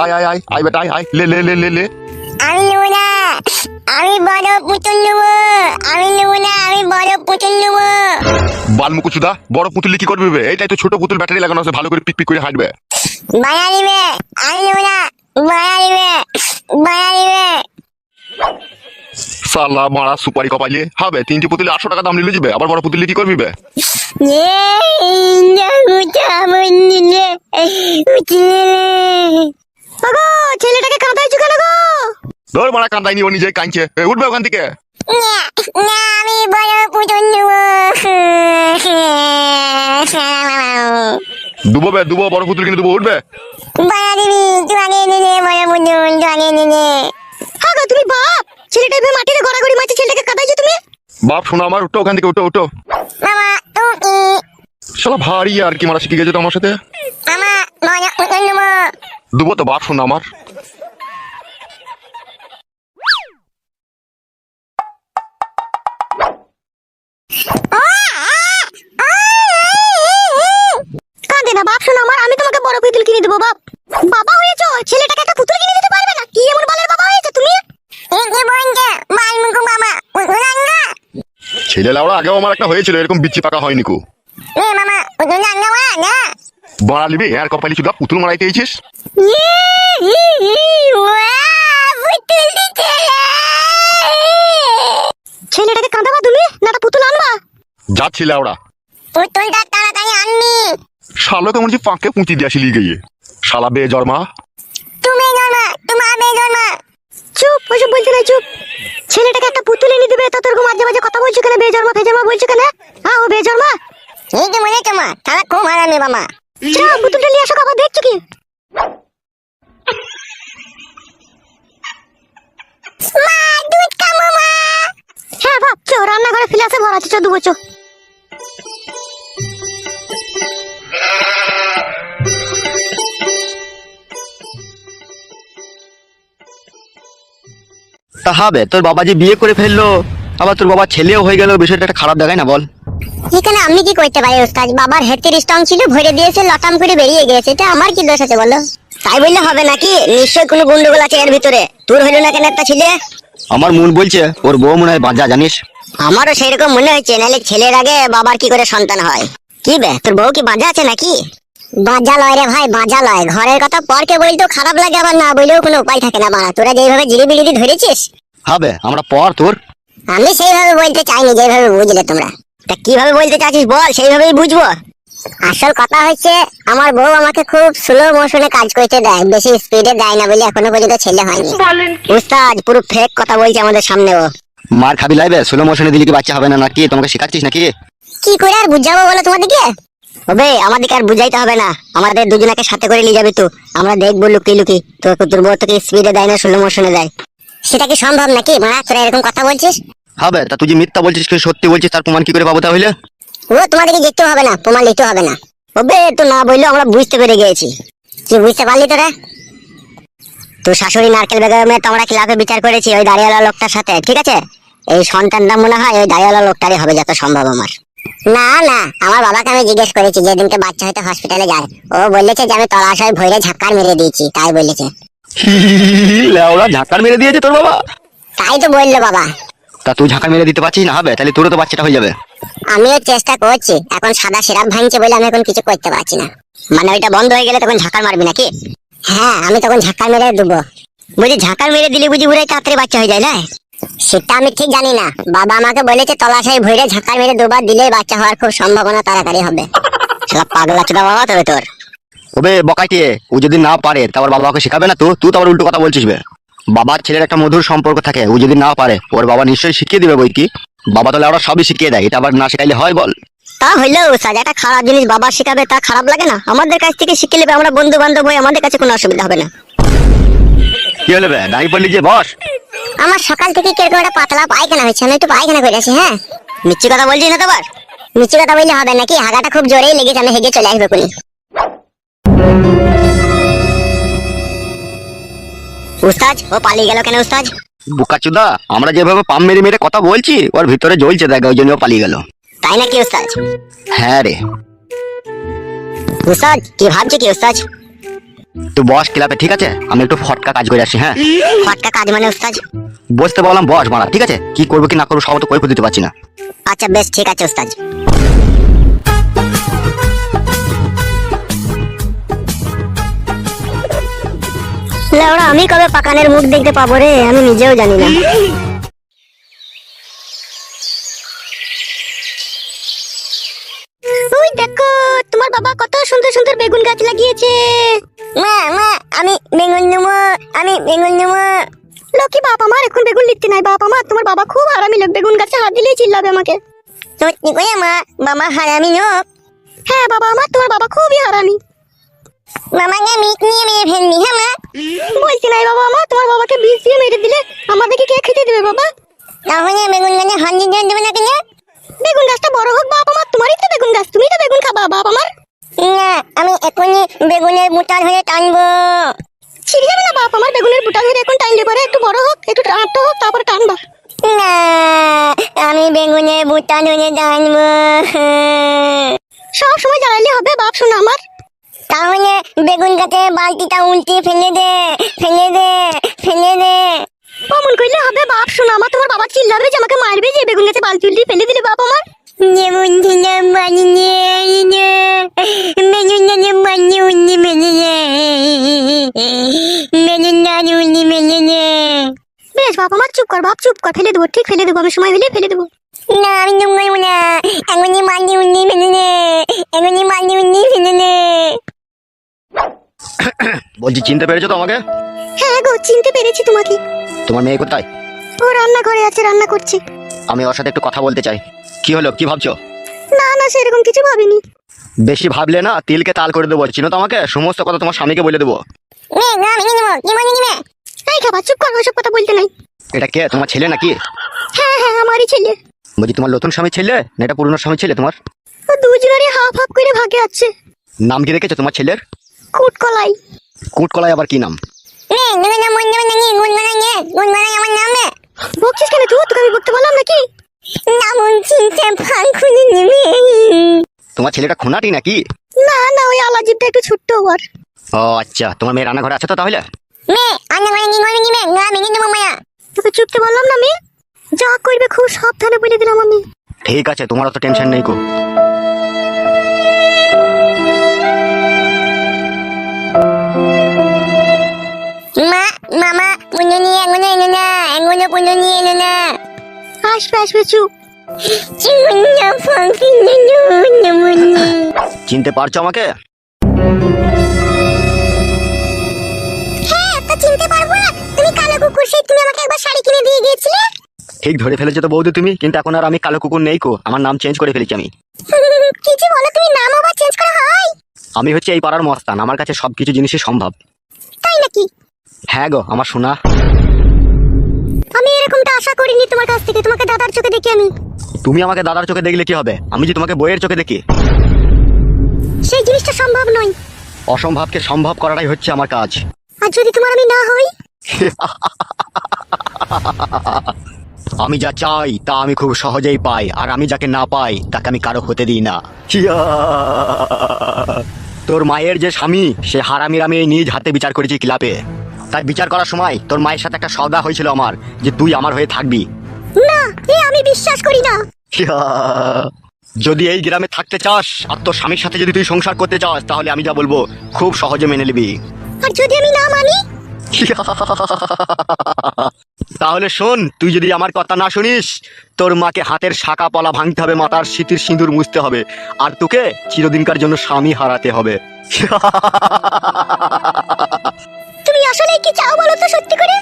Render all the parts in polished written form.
আয় আয় আয় আয় বেটা আয় আয় লে লে লে লে লে। আমি নেবো না, আমি বড় পুতুল নেবো। আমি নেবো না, আমি বড় পুতুল নেবো। বালমুকুচুদা বড় পুতুল কি করবি বে? এইটাই তো ছোট পুতুল, ব্যাটারি লাগানো আছে, ভালো করে পিক পিক করে হাঁটবে। বাড়া নিবে, আমি নেবো না। বাড়া নিবে, বাড়া নিবে। সালা মারা সুপারি কপাইলে হবে 3টি পুতুল 800 টাকা দাম নিলে যাবে, আবার বড় পুতুল কি করবি বে? ছেলেটাকে কাঁদাইছো কেন গো? ধর মারা কান্দাইনি, ও নিজেই কাঁদছে। উঠবে ওখান থেকে। না, আমি বড় পুতুল নেবো। দুবো বে দুবো, বড় পুতুল কিনে দুবো, উঠবে। বাড়া দিবি, তুই আনিয়ে নিলে বড় পুতুল, তুই আনিয়ে নিলে। হ্যাঁ গো, তুমি বাপ ছেলেটা এভাবে মাটিতে গড়াগড়ি মারছে, ছেলেটাকে কাঁদাইছো তুমি? বাপ শোনা আমার, উঠো ওখান থেকে, উঠো উঠো। মামা তুমি, শালা ভারী আর কি মারা শিখে গেছে তো আমার সাথে। মামা বড় পুতুল নেবো। দুবো তো বাপ শোনা আমার। কাঁদে না বাপ, শোনো আমার, আমি তোমাকে বড় পুতুল কিনে দেবো বাপ। বাবা হয়েছো, ছেলেটাকে একটা পুতুল কিনে দিতে পারবে না? কি এমন বালের বাবা হয়েছে তুমি? কি বলছো বালমুকু মামা? পুতুল আনগা? ছেলে লাউড়া আগেও আমার একটা হয়েছিল, এরকম বিচ্ছি পাকা হয়নি কো। এ মামা, পুতুল আনগা না? বাড়া লিবি আর কপালি চুদা, পুতুল মারাইতে এইছিস। ছেলেটাকে কাঁদাবা তুমি না তা পুতুল আনবা? যাচ্ছি লাউড়া। পুতুলটা তাড়াতাড়ি আনবি। শালো কেমন যে পাঁকে পুঁতি দিয়ে আসিলি গিয়ে, শালা বে জর্মা। তুমি জন্মা, তোমার মেয়ে জন্মা। চুপ, ওইসব বলতে নাই, চুপ। ছেলেটাকে একটা পুতুল এনে দিবে, তা তোর মাঝে মাঝে কথা বলছো কেন? বেজন্মা ফেজন্মা বলছো কেন? হ্যাঁ ও বেজন্মা। এই তো মনে তোমা, তারা খুব হারামি মামা। চল পুতুলটা নিয়ে আসো, আবার দেখছো কি? মা দুধ খাবো মা। হ্যাঁ বাপ, চো রান্নাঘরে ফিলাসে ভরা আছে, চো দুবো চো। তা হবে, তোর বাবা যে বিয়ে করে ফেললো, আবার তোর বাবা ছেলেও হয়ে গেল, বিষয়টা একটা খারাপ দেখায় না বল? এখানে আমি কি করতে পারি ওস্তাদ? বাবার হেতের স্ট্রং ছিল, ভরে দিয়েছে, লটাম করে বেরিয়ে গেছে, এটা আমার কি দোষ আছে বলো? তাই বললে হবে নাকি? নিশ্চয়ই কোনো গন্ডগোল আছে এর ভিতরে। তোর হইলো না কেন একটা ছেলে? আমার মন বলছে ওর বউ মনে হয় বাজা, জানিস? আমারও সেরকম মনে হচ্ছে, নাহলে ছেলের আগে বাবার কি করে সন্তান হয়? কি বে, তোর বউ কি বাজা আছে নাকি? বাজা লয় রে ভাই, বাজা লয়। ঘরের কথা পরকে বলতেও খারাপ লাগে, আবার না বললেও কোনো উপায় থাকে না। বাড়া তোরা যেভাবে জিরিবিড়ি ধরেছিস, হবে আমরা পর তোর। আমি সেইভাবে বলতে চাইনি যেভাবে বুঝলে তোমরা। তা কিভাবে বলতে চাচ্ছিস বল, সেইভাবেই বুঝবো। আসল কথা হচ্ছে, আমার বউ আমাকে খুব স্লো মোশনে কাজ করতে দেয়, বেশি স্পিডে দেয় না বলে এখনো পর্যন্ত ছেলে হয়নি। উস্তাদ পুরো ফেক কথা বলছে আমাদের সামনে ও। মার খাবি লাইবে, স্লো মোশনে দিলে কি বাচ্চা হবে না নাকি? তোমাকে শেখাচ্ছিস নাকি? কি করে আর বুঝাবো বলো তোমাদেরকে? হবে আমাদেরকে আর বুঝাইতে হবে না, আমাদের দুজনকে সাথে করে নিয়ে যাবে তো, আমরা দেখবো লুকি লুকি তোর বউ তোকে স্পিডে দেয় না স্লো মোশনে দেয়। সেটা কি সম্ভব নাকি? মানে তোরা এরকম কথা বলছিস। হবে, তা তুই যে মিথ্যা বলছিস কি সত্যি বলছিস, তার প্রমাণ কি করে পাবো তাহলে? ও তোমাদেরকে দেখতে হবে না, প্রমাণ লিখতে হবে না। হবে তো না বললেও আমরা বুঝতে পেরে গেছি। কি বুঝতে পারলি তোরা? তোর শাশুড়ি নারকেল বেগমের তো আমরা খিলাফে বিচার করেছি ওই দাঁড়িয়ালা লোকটার সাথে, ঠিক আছে? এই সন্তানটা মনে হয় ওই দাঁড়িয়ালা লোকটারই হবে যত সম্ভব আমার। না না, আমার বাবাকে আমি জিজ্ঞেস করেছি যেদিনকে বাচ্চা হয়তো হসপিটালে যায়, ও বলেছে যে আমি তলাশয় ভইরে ঝাক্কার মেরে দিয়েছি, তাই বলেছে। লেওড়া ঝাঁকার মেরে দিয়েছে তোর বাবা? তাই তো বললো বাবা। তা তুই ঝাঁকার মেরে দিতে পারছিস না? হবে তাহলে তোরও তো বাচ্চাটা হয়ে যাবে। আমিও চেষ্টা করছি, এখন সাদা সিরাপ ভাঙছে বলে আমি এখন কিছু করতে পারছি না। মানে ওইটা বন্ধ হয়ে গেলে তখন ঝাঁকার মারবি নাকি? হ্যাঁ, আমি তখন ঝাঁকার মেরে দেবো। বুঝি ঝাঁকার মেরে দিলে বুঝি উড়াই তাড়াতাড়ি বাচ্চা হয়ে যায় না? সেটা আমি ঠিক জানি না, বাবা আমাকে বলেছে তলাশাই ভইরে ঝাঁকার মেরে দুবার দিলে বাচ্চা হওয়ার খুব সম্ভাবনা তাড়াতাড়ি হবে। শালা পাগলা চোদা বাবা তবে তোর। ওবে বকাইতে, ও যদি না পারে তারপর বাবাকে শেখাবে না তো? তুই তো আবার উল্টো কথা বলছিস বে। বাবার ছেলের একটা মধুর সম্পর্ক থাকে, ও যদি না পারে ওর বাবা নিশ্চয়ই শিখিয়ে দিবে বই কি। বাবা তো লেওড়া সবই শিখিয়ে দেয়, এটা আবার না শেখাইলে হয় বল? তা হইলেও স্যার, একটা খারাপ জিনিস বাবা শেখাবে তা খারাপ লাগে না? আমাদের কাছ থেকে শিখে নেবে, আমরা বন্ধু বান্ধব হই, আমাদের কাছে কোনো অসুবিধা হবে না। কি হলো বে, দাঁড়িয়ে পড়লি যে? বস। আমার সকাল থেকে কিরকম একটা পাতলা পায়খানা হচ্ছে, আমি একটু পায়খানা করে আসি। হ্যাঁ, মিথ্যে কথা বলছিস না তো? আবার মিথ্যে কথা বললে হবে নাকি? হাগাটা খুব জোরেই লেগেছে, আমি হেগে চলে আসবো কোনি। উস্তাদ ও পালিয়ে গেল কেন উস্তাদ? বুকাচুদা, আমরা যেভাবে পাম মেরে মেরে কথা বলছি ওর ভিতরে জ্বলছে দেখ, ওই জন্য ও পালিয়ে গেল। তাই নাকি উস্তাদ? হ্যাঁ রে। উস্তাদ কি ভাবছে কি উস্তাদ? তুই বস ক্লাবে, ঠিক আছে? আমি একটু ফটকা কাজ করে আসি, হ্যাঁ? ফটকা কাজ মানে উস্তাদ? বসতে বললাম বস মারা, ঠিক আছে? কি করবো কি না করবো সব তো কই দিতে পারছি না। আচ্ছা বেশ ঠিক আছে উস্তাদ। লেওড়া, আমি কবে পাকানের মুখ দেখতে পাবো রে, আমি নিজেও জানি না। ওই দেখো, তোমার বাবা কত সুন্দর সুন্দর বেগুন গাছ লাগিয়েছে। মা মা, আমি বেগুন নেবো, আমি বেগুন নেবো। লক্ষ্মী, বাপ আমার এখন বেগুন লিখতে নাই। বাপ আমার, তোমার বাবা খুব হারামি লোক, বেগুন গাছে হাত দিলেই চিল্লাবে আমাকে। সত্যি করে মা, বাবা হারামি লোক? হ্যাঁ বাবা আমার, তোমার বাবা খুবই হারামি। মামাকে মিট নিয়ে মেরে ফেলবি? হ্যাঁ মা। বলছি নাই বাবা আমার, তোমার বাবাকে বিষ দিয়ে মেরে দিলে আমাদেরকে কে খেতে দেবে বাবা? তাহলে বেগুন গাছে হাত দিয়ে দেবে না কেন? বেগুন গাছটা বড় হোক বাপ আমার, তোমারই তো বেগুন গাছ, তুমি তো বেগুন খাবা বাপ আমার। না, আমি এখনই বেগুনের বুটা ধরে টানবো। ছিঁড়ে যাবে না বাপ আমার, বেগুনের বুটা ধরে এখন টানলে পরে একটু বড় হোক, একটু আটটা হোক, তারপরে টানবা। না, আমি বেগুনের বুটা ধরে টানবো। সব সময় জ্বালাইলে হবে বাপ শোনা আমার। তাহলে বেগুন গাছে বালতিটা উল্টিয়ে ফেলে দে, ফেলে দে, ফেলে দে। অমন করলে হবে বাপ শোনা আমার, তোমার বাবা চিল্লাবে যে আমাকে মারবে যে বেগুন গাছে বালতি উল্টিয়ে ফেলে দিলে বাপ আমার। যেমন দিলাম মানি বেগুন গাছে বালতি উল্টি ফেলে দে, বেগুন গাছে উল্টি ফেলে দে। বেশ বাপ আমার, চুপ কর বাপ, চুপ কর, ফেলে দেবো, ঠিক ফেলে দেবো, আমি সময় হলে ফেলে দেবো। না, আমি চুপ করবো না, এখনই বালতি উল্টি ফেলে দে, এখনই বালতি উল্টি ফেলে দে। বলছি চিনতে পেরেছো তো আমাকে? হ্যাঁ গো, চিনতে পেরেছি তোমাকে। তোমার মেয়ে কোথায়? ও রান্নাঘরে আছে, রান্না করছে। আমি ওর সাথে একটু কথা বলতে চাই। কি হলো, কি ভাবছো? না না, সেরকম কিছু ভাবিনি। বেশি ভাবলে না তিলকে তাল করে দেবো, চিনো তো আমাকে? সমস্ত কথা তোমার স্বামীকে বলে দেবো। এই খাবার, চুপ কর, ওসব কথা বলতে নাই। এটা কে, তোমার ছেলে নাকি? হ্যাঁ হ্যাঁ, আমারই ছেলে। বলছি তোমার নতুন স্বামী ছেলে না এটা পুরনো স্বামী ছেলে তোমার? ও দুজনেরই হাফ হাফ করে ভাগে আছে। নাম কি রেখেছো তোমার ছেলের? কুটকলাই। কুটকলাই আবার কি নাম? বকছিস কেন তুই? তোকে আমি বকতে বললাম নাকি? তোমার ছেলেটা খুনাটি নাকি? না না, ওই আলাজিবটা একটু ছোট্ট ওর। ও আচ্ছা, তোমার মেয়ে রান্নাঘরে আছে তো তাহলে? তোকে চুপতে বললাম না মেয়ে, যা করবে খুব সাবধানে বলে দিলাম আমি। ঠিক আছে, তোমার অত টেনশন নেই কো। মা, মামা পুনো নিয়ে এগুলো এলো না, এগুলো পুনো নিয়ে এলো না। আসবে আসবে, চুপ। চিনতে পারছো আমাকে? হ্যাঁ, তা চিনতে পারবো না? তুমি কালো কুকুর, সেই তুমি আমাকে একবার শাড়ি কিনে দিয়ে গিয়েছিলে। ঠিক ধরে ফেলেছো তো বৌদি তুমি, কিন্তু এখন আর আমি কালো কুকুর নেই কো, আমার নাম চেঞ্জ করে ফেলেছি আমি। কি যে বলো তুমি, নাম আবার চেঞ্জ করা হয়? আমি হচ্ছে এই পাড়ার মস্তান, আমার কাছে সবকিছু জিনিসই সম্ভব। তাই নাকি? হ্যাঁ গো আমার সোনা। আমি এরকমটা আশা করিনি তোমার কাছ থেকে, তোমাকে দাদার চোখে দেখি আমি। তুমি আমাকে দাদার চোখে দেখলে কি হবে, আমি যে তোমাকে বইয়ের চোখে দেখি। সেই জিনিসটা সম্ভব নয়। অসম্ভবকে সম্ভব করাটাই হচ্ছে আমার কাজ। আর যদি তোমার আমি না হই? আমি যা চাই তা আমি খুব সহজেই পাই, আর আমি যাকে না পাই তাকে আমি কারো হতে দিই না। তোর মায়ের যে স্বামী, সে হারামির আমি এই নিজ হাতে বিচার করেছি ক্লাবে। তাই বিচার করার সময় তোর মায়ের সাথে একটা সওদা হয়েছিল আমার, যে তুই আমার হয়ে থাকবি। না, এ আমি বিশ্বাস করি না। যদি এই গ্রামে থাকতে চাস আর তোর স্বামীর সাথে যদি তুই সংসার করতে চাস, তাহলে আমি যা বলবো খুব সহজে মেনে নিবি। আর যদি আমি না মানি? তাহলে শোন, তুই যদি আমার কথা না শুনিস, তোর মাকে হাতের শাখা পলা ভাঙতে হবে, মাথার সিঁথির সিঁদুর মুছতে হবে, আর তোকে চিরদিনকার জন্য স্বামী হারাতে হবে। তুমি আসলে কি চাও বলো তো সত্যি করে?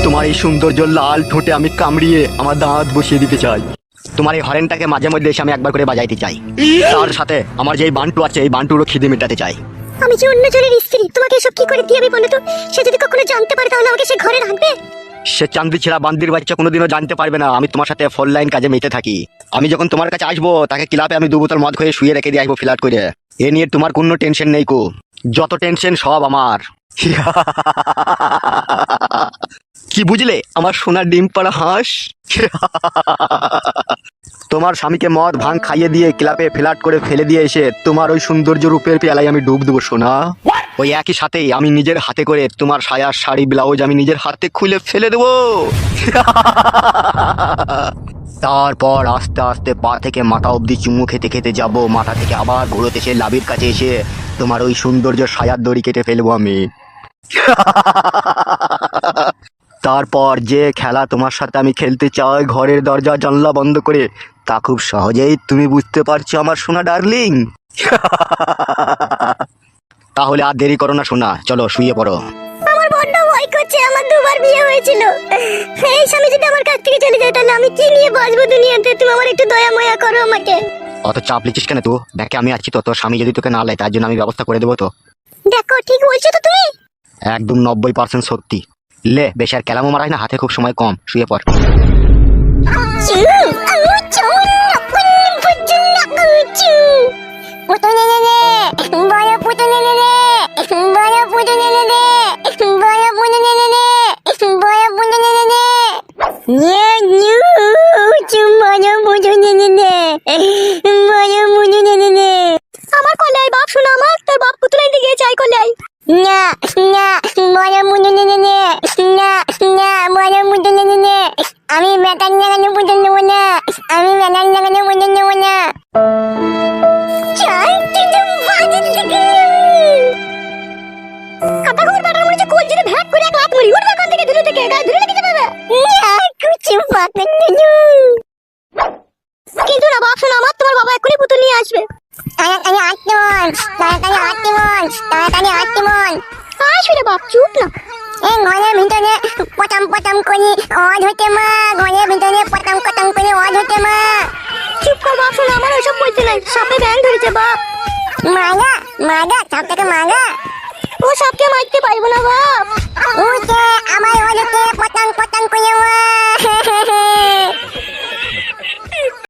তোমার এই সৌন্দর্য লাল ঠোঁটে আমি কামড়িয়ে আমার দাঁত বসিয়ে দিতে চাই। তোমার এই হরেনটাকে মাঝে মধ্যে এসে আমি একবার করে বাজাইতে চাই। তার সাথে আমার যে বান্টু আছে, এই বান্টুরও খিদে মেটাতে চাই। আমি যে অন্য জনের স্ত্রী, তোমাকে এসব কি করে দিয়ে আমি বলো তো? সে যদি কখনো জানতে পারে তাহলে আমাকে সে ঘরে রাখবে? সে চান্দি ছেঁড়া বান্দির বাচ্চা কোনোদিনও জানতে পারবে না আমি তোমার সাথে ফোন লাইন কাজে মেতে থাকি। আমি যখন তোমার কাছে আসবো, তাকে ক্লাবে আমি 2 বোতল মদ খেয়ে শুয়ে রেখে দিয়ে আসবো ফ্ল্যাট করে। এ নিয়ে তোমার কোনো টেনশন নেই কো, যত টেনশন সব আমার। কি বুঝলে আমার সোনার ডিম পাড়া হাঁস? তোমার স্বামীকে মদ ভাঙ খাইয়ে দিয়ে ক্লাবে ফ্ল্যাট করে ফেলে দিয়ে এসে তোমার ওই সৌন্দর্য রূপের পেয়ালায় আমি ডুব দেবো সোনা। ওই একই সাথেই আমি নিজের হাতে করে তোমার সায়া শাড়ি ব্লাউজ আমি নিজের হাতে খুলে ফেলে দেবো। তারপর আস্তে আস্তে পা থেকে মাথা অবধি চুমু খেতে খেতে যাব, মাথা থেকে আবার ঘুরোতে এসে লাভির কাছে এসে তোমার ওই সৌন্দর্য সায়ার দড়ি কেটে ফেলবো আমি। তারপর যে খেলা তোমার সাথে আমি খেলতে চাই ঘরের দরজা জানলা বন্ধ করে, তা খুব সহজেই তুমি বুঝতে পারছো আমার সোনা ডার্লিং। তাহলে আর দেরি করো না সোনা, চলো শুয়ে পড়ো। আমার বড্ড ভয় করছে, আমার দুবার বিয়ে হয়েছিল। এই স্বামী যদি আমার কাছ থেকে চলে যায় তাহলে আমি কি নিয়ে বাঁচবো দুনিয়াতে? তুমি আমার একটু দয়া ময়া করো আমাকে। অত চাপ লিচিস কেন? তো দেখে আমি আছি তো, তোর স্বামী যদি তোকে না লেয় তার জন্য আমি ব্যবস্থা করে দেবো তো। দেখো ঠিক বলছো তো তুমি। একদম 90% সত্যি। লে বেশ আর কেলামো মারাই না, হাতে খুব সময় কম, শুয়ে পড়। আমার কলাই বাপ শোনা, আমার তোর বাপ পুতুলাই দিকে চাই কলাই। না না বড় মুদু নে না না বড় মুদু নে আমি মেটান লাগানো মুদু নেব না, আমি মেটান লাগানো মুদু নেব না। চাই তুই বাজে থেকে কথা কর বেটার মনে যে কোল জুড়ে ভ্যাট করে এক লাত মারি উঠবে কান থেকে দূরে থেকে গায়ে ধরে লেগে যাবে। না কিছু বাকি নেই। কিন্তু না বাপ শোনা আমার, তোমার বাবা এখনই পুতুল নিয়ে আসবে। তাড়াতাড়ি আসতে বল, তাড়াতাড়ি আসতে বল, তাড়াতাড়ি আসতে বল। আসবে বাপ, চুপ না। এই ঘরের ভিতরে পটাম পটাম করে আওয়াজ হচ্ছে মা, ঘরের ভিতরে পটাম পটাম করে আওয়াজ হচ্ছে মা। চুপ কর বাপ শোনা, আমার ওইসব বলতে নাই, সাপে ব্যাং ধরেছে বাপ। মাগা মাগা, সাপটাকে মাগা।